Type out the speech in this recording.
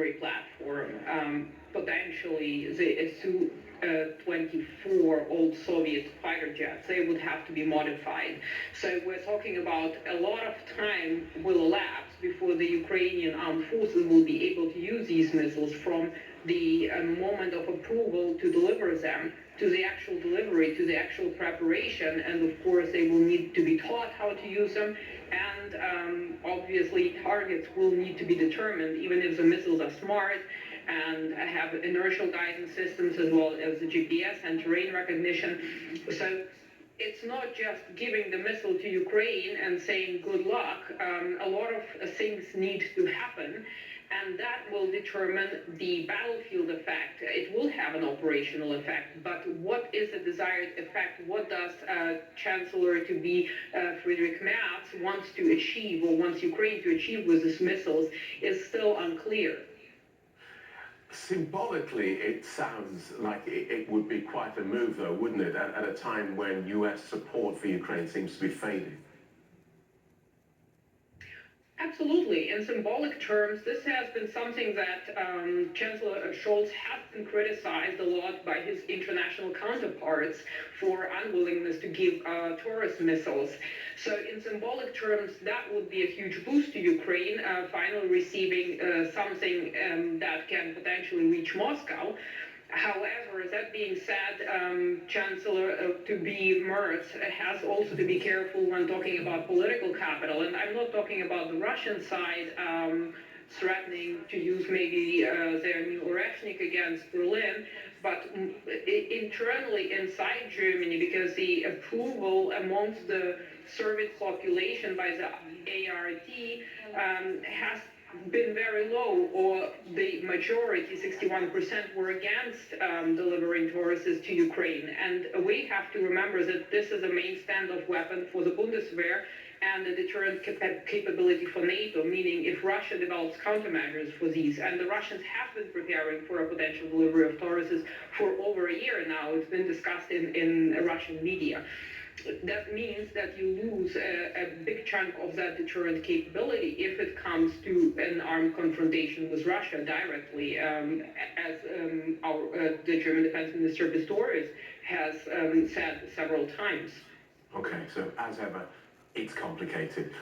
delivery platform. Potentially, the Su-24 old Soviet fighter jets, they would have to be modified. So we're talking about a lot of time will elapse before the Ukrainian armed forces will be able to use these missiles from the moment of approval to deliver them to the actual delivery, to the actual preparation, and of course they will need to be taught how to use them, and obviously targets will need to be determined, even if the missiles are smart and have inertial guidance systems as well as the GPS and terrain recognition. So it's not just giving the missile to Ukraine and saying good luck. A lot of things need to happen, and that will determine the battlefield effect. It will have an operational effect, but what is the desired effect? What does Chancellor-to-be Friedrich Merz wants to achieve, or wants Ukraine to achieve with these missiles, is still unclear. Symbolically, it sounds like it would be quite a move, though, wouldn't it, at a time when US support for Ukraine seems to be fading? Absolutely. In symbolic terms, this has been something that Chancellor Scholz has been criticized a lot by his international counterparts for unwillingness to give Taurus missiles. So in symbolic terms, that would be a huge boost to Ukraine, finally receiving something that can potentially reach Moscow. However, that being said, Chancellor-to-be Merz has also to be careful when talking about political capital. And I'm not talking about the Russian side threatening to use maybe their new Oreshnik against Berlin, but internally inside Germany, because the approval amongst the Soviet population by the ARD has been very low, or the majority, 61%, were against delivering Tauruses to Ukraine. And we have to remember that this is a main standoff weapon for the Bundeswehr and the deterrent capability for NATO, meaning if Russia develops countermeasures for these, and the Russians have been preparing for a potential delivery of Tauruses for over a year now, it's been discussed in Russian media. That means that you lose a big chunk of that deterrent capability if it comes to an armed confrontation with Russia directly, as the German Defense Minister Pistorius has said several times. Okay, so as ever, it's complicated.